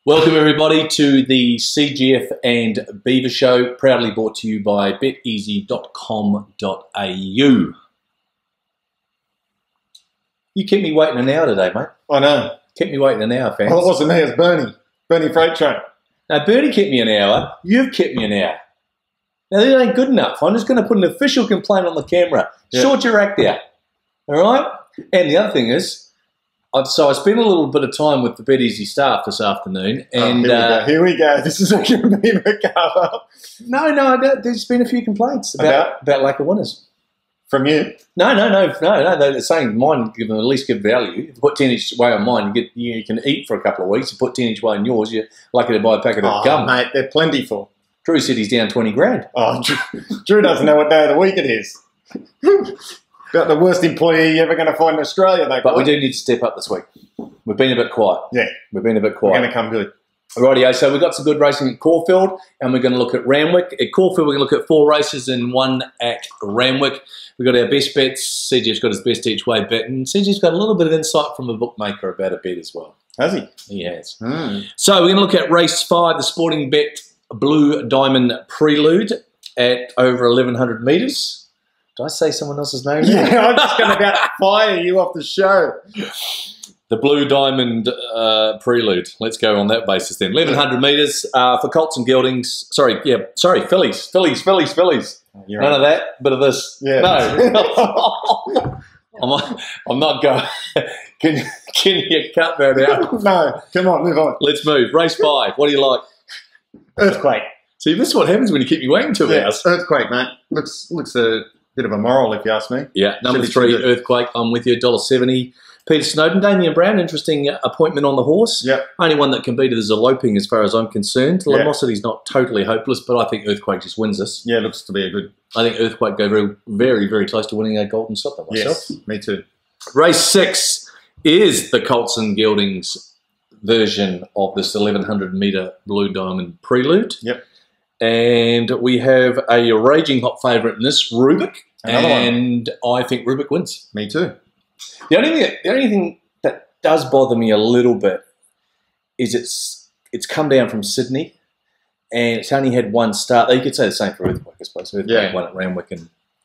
Welcome everybody to the CGF and Beaver Show, proudly brought to you by beteasy.com.au. You kept me waiting an hour today, mate. I know. Kept me waiting an hour, fans. Well, it wasn't me, it's Bernie. Bernie Freight Train. Now, Bernie kept me an hour. You've kept me an hour. Now, that ain't good enough. I'm just going to put an official complaint on the camera. Yeah. Sort your act out. All right? And the other thing is, so I spent a little bit of time with the BetEasy staff this afternoon, and here we go. This is a Beaver cover. No, there's been a few complaints about lack of winners From you? No. They're saying mine give them at least good value. If you put 10 each way on mine, you can eat for a couple of weeks. You put 10 each way on yours, you're lucky to buy a packet of gum. Mate, they're plentiful. Drew said he's down 20 grand. Oh, Drew doesn't know what day of the week it is. About the worst employee you're ever going to find in Australia, though. But we do need to step up this week. We've been a bit quiet. Yeah. We've been a bit quiet. We're going to come good. Rightio, so we've got some good racing at Caulfield, and we're going to look at Randwick. At Caulfield, we're going to look at 4 races and 1 at Randwick. We've got our best bets. CGF's got his best each way bet, and CGF's got a little bit of insight from a bookmaker about a bet as well. Has he? He has. So we're going to look at race 5, the Sporting Bet Blue Diamond Prelude at over 1,100 metres. Did I say someone else's name? Yeah, I'm just going to about fire you off the show. The Blue Diamond Prelude. Let's go on that basis then. 1,100 metres for Colts and Geldings. Sorry, Phillies. None of that, bit of this. Yeah. No. I'm not going. Can you cut that out? No, come on, move on. Let's move. Race 5. What do you like? Earthquake. See, this is what happens when you keep me waiting 2 hours. Earthquake, mate. Looks a bit of a moral, if you ask me. Yeah, number 3, Earthquake. I'm with you, $1.70. Peter Snowden, Damien Brown, interesting appointment on the horse. Yep. Only one that can beat it is Eloping as far as I'm concerned. Yep. Lumosity's not totally hopeless, but I think Earthquake just wins this. Yeah, looks to be a good... I think Earthquake go very, very, very close to winning a Golden Slipper myself. Yes, me too. Race 6 is the Colts and Geldings version of this 1,100 metre Blue Diamond Prelude. Yep. And we have a raging hot favourite in this, Rubik. Another and I think Rubik wins. Me too. The only thing that does bother me a little bit is it's come down from Sydney and it's only had 1 start. You could say the same for Earthquake, I suppose. Earthquake won at Randwick.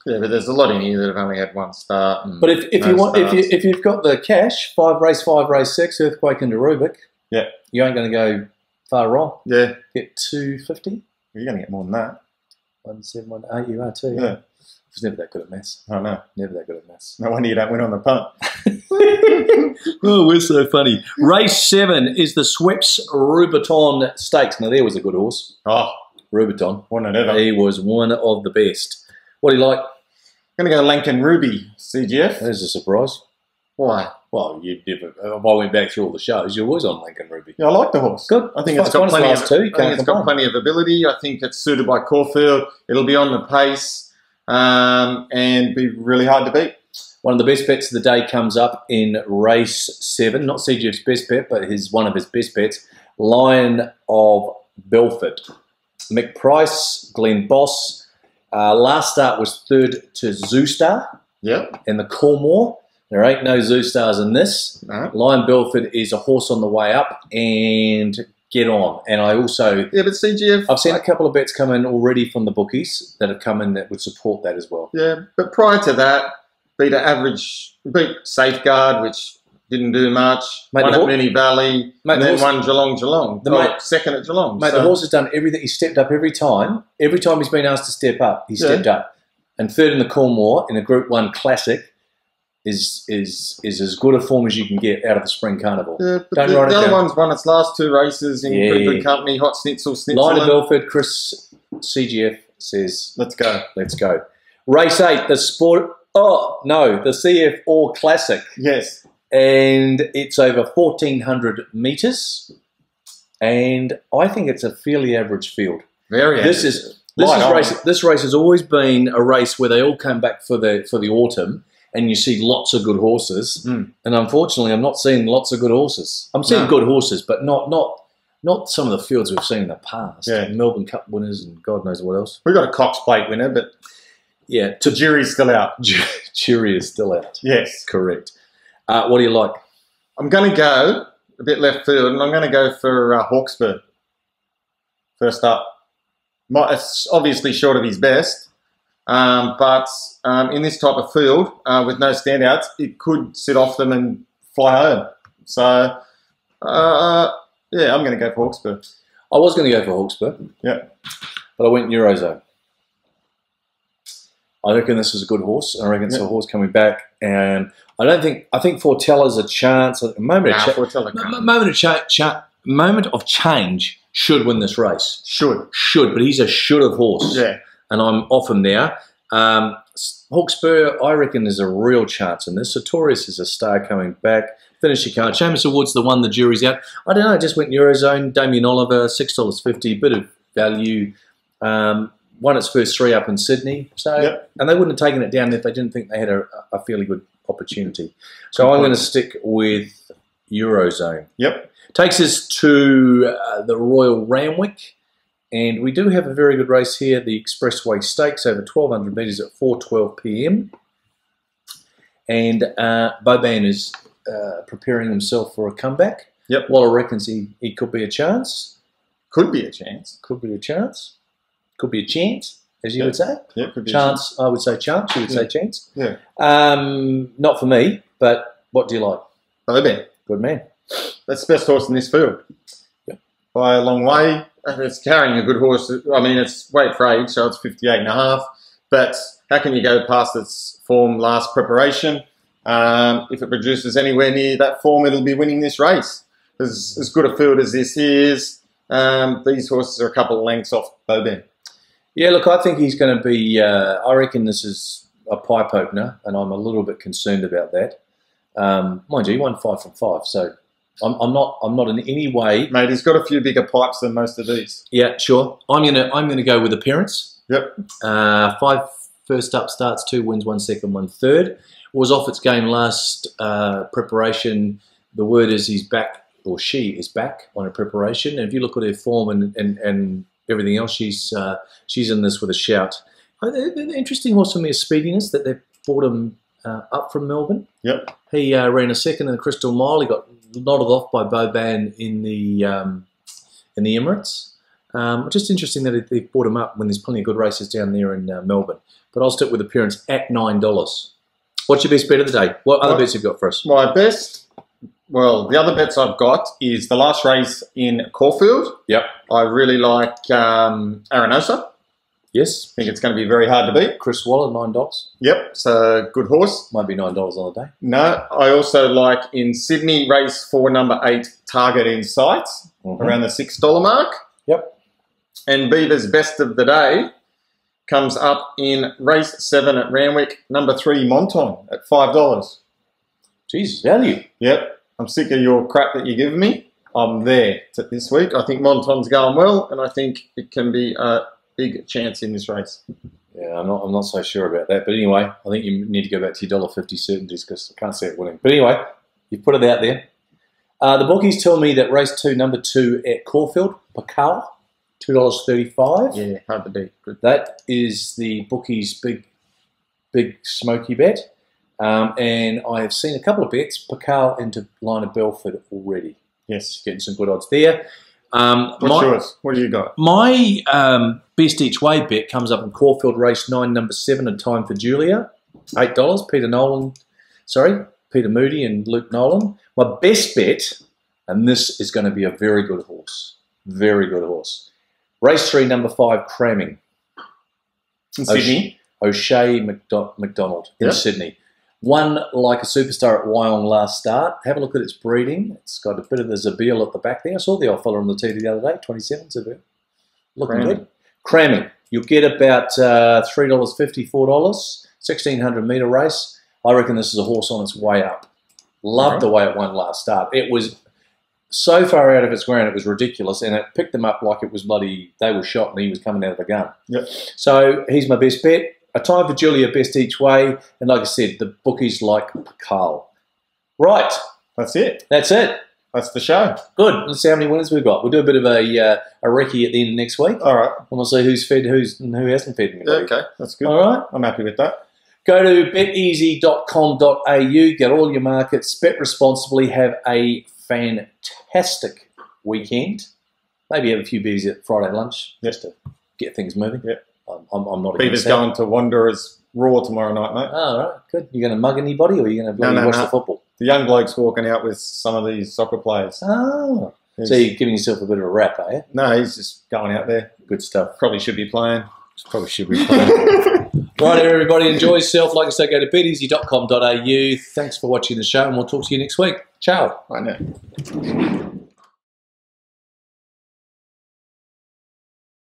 Yeah, but there's a lot in here that have only had 1 start. But if you've got the cash, race 5, race 6, Earthquake into Rubik, you ain't going to go far wrong. Yeah. Get 250. You're going to get more than that. 171. You are too. Yeah. I was never that good at maths. I know. Never that good at maths. No wonder you don't win on the punt. Oh, we're so funny. Race 7 is the Sweps Rubiton Stakes. Now, there was a good horse. Oh. Rubiton. One and ever. He was one of the best. What do you like? I'm going to go Lankan Ruby, CGF. There's a surprise. Why? Well, if I went back through all the shows, you're always on Lankan Ruby. Yeah, I like the horse. Good. I think it's got plenty of ability. I think it's suited by Caulfield. It'll be on the pace and be really hard to beat. One of the best bets of the day comes up in race 7. Not CGF's best bet, but one of his best bets. Lion of Belford. Mick Price, Glenn Boss. Last start was 3rd to Zoostar. Yep. In the Coolmore. There ain't no Zoostars in this. No. Lion Belford is a horse on the way up and get on. And I also... Yeah, but CGF... I've seen a couple of bets come in already from the bookies that have come in that would support that as well. Yeah, but prior to that, beat Safeguard, which didn't do much. Won at Moonee Valley, and then won Geelong. Second at Geelong. Mate, the horse has done everything. He's stepped up every time. Every time he's been asked to step up, he's stepped up. And 3rd in the Coolmore in a Group 1 Classic is as good a form as you can get out of the Spring Carnival. Yeah, but the other one's won its last 2 races in pretty good company. Hot Schnitzel. Lion of Belford, Chris CGF says, let's go. Let's go. Race 8, the CF All Classic. Yes. And it's over 1,400 metres. And I think it's a fairly average field. Very average. This race has always been a race where they all come back for the autumn. And you see lots of good horses, and unfortunately, I'm not seeing lots of good horses. I'm seeing good horses, but not some of the fields we've seen in the past. Yeah. Melbourne Cup winners and God knows what else. We've got a Cox Plate winner, but yeah, the jury's still out. Jury is still out. Yes, correct. What do you like? I'm going to go a bit left field, and I'm going to go for Hawkspur. First up. It's obviously short of his best, but in this type of field, with no standouts, it could sit off them and fly home. So, yeah, I'm going to go for Hawkspur. I was going to go for Hawkspur. Yeah. But I went Eurozone. I reckon this is a good horse. I reckon it's a horse coming back, and I think Fortella's a chance. A moment of change should win this race. Should, but he's a should of horse. Yeah, and I'm off him now. Hawkspur, I reckon there's a real chance in this. Sartorius is a star coming back. Finish your card. Seamus Award's the one. The jury's out. I don't know. I just went Eurozone. Damien Oliver, $6.50. Bit of value. Won its first 3 up in Sydney. So, and they wouldn't have taken it down if they didn't think they had a fairly good opportunity. So I'm going to stick with Eurozone. Yep. Takes us to the Royal Randwick. And we do have a very good race here, the Expressway Stakes over 1,200 metres at 4:12 p.m. And Boban is preparing himself for a comeback. Yep. Waller reckons he could be a chance. Could be a chance. Could be a chance. Could be a chance, as you would say. Yeah, could be chance. I would say chance. You would say chance. Yeah. Not for me, but what do you like? Boban. Good man. That's the best horse in this field. Yep. By a long way. It's carrying a good horse. I mean, it's weight for age, so it's 58.5. But how can you go past its form last preparation? If it produces anywhere near that form, it'll be winning this race. As good a field as this is, these horses are a couple of lengths off Boban. Yeah, look, I think he's going to be. I reckon this is a pipe opener, and I'm a little bit concerned about that. Mind you, he won 5 from 5, so I'm not in any way. Mate, he's got a few bigger pipes than most of these. Yeah, sure. I'm gonna go with appearance. Yep. 5 first up starts, 2 wins, 1 second, 1 third. Was off its game last preparation. The word is he's back, or she is back on her preparation. And if you look at her form and everything else, she's in this with a shout. The interesting horse for me is Speediness, that they've brought him up from Melbourne. Yep. He ran a second in the Crystal Mile. He got nodded off by Boban in the Emirates. Just interesting that they've brought him up when there's plenty of good races down there in Melbourne. But I'll stick with appearance at $9. What's your best bet of the day? What other bets you've got for us? My best, well, the other bets I've got is the last race in Caulfield. Yep. I really like Arenosa. Yes. I think it's going to be very hard to beat. Chris Waller, $9. Yep, so good horse. Might be $9 on the day. No, I also like in Sydney, race 4, number 8, Target in Sights, around the $6 mark. Yep. And Beaver's best of the day comes up in race 7 at Randwick, number 3, Monton, at $5. Jesus, value. Yep. I'm sick of your crap that you're giving me. I'm there this week. I think Monton's going well, and I think it can be a big chance in this race. Yeah, I'm not so sure about that. But anyway, I think you need to go back to your $1.50 certainties because I can't see it winning. But anyway, you've put it out there. The bookies tell me that race 2, number 2 at Caulfield, Pakal, $2.35. Yeah, hard to beat. Good. That is the bookies' big smoky bet. And I have seen a couple of bets, Pakal into line of Belford already. Yes. Getting some good odds there. What's yours? What do you got? My best each way bet comes up in Caulfield race 9, number 7, and Time for Julia, $8. Peter Moody and Luke Nolan. My best bet, and this is going to be a very good horse. Very good horse. Race 3, number 5, Cramming. In Sydney. O'Shea McDonald in Sydney. Won like a superstar at Wyong last start. Have a look at its breeding. It's got a bit of the Zabeel at the back there. I saw the old fella on the TV the other day, 27 Zabeel. Looking good. Cramming. You'll get about $3.50, $4, 1,600 metre race. I reckon this is a horse on its way up. Loved the way it won last start. It was so far out of its ground, it was ridiculous, and it picked them up like it was bloody, they were shot and he was coming out of a gun. Yep. So he's my best bet. A Time for Julia, best each way. And like I said, the bookies like Pakal. Right. That's it. That's it. That's the show. Good. Let's see how many winners we've got. We'll do a bit of a recce at the end of next week. All right. And we'll see who's fed and who hasn't fed anybody. Okay, that's good. All right. I'm happy with that. Go to beteasy.com.au. Get all your markets. Bet responsibly. Have a fantastic weekend. Maybe have a few beers at Friday lunch just to get things moving. Yep. I'm not Beaver's against that. going to Wanderers Raw tomorrow night, mate. Oh, all right, good. You going to mug anybody, or are you going to watch the football? The young bloke's walking out with some of these soccer players. Oh, so you're giving yourself a bit of a rap, are you? No, he's just going out there. Good stuff. Probably should be playing. Probably should be playing. Right, everybody, enjoy yourself. Like I say, go to beateasy.com.au. Thanks for watching the show, and we'll talk to you next week. Ciao. Right now.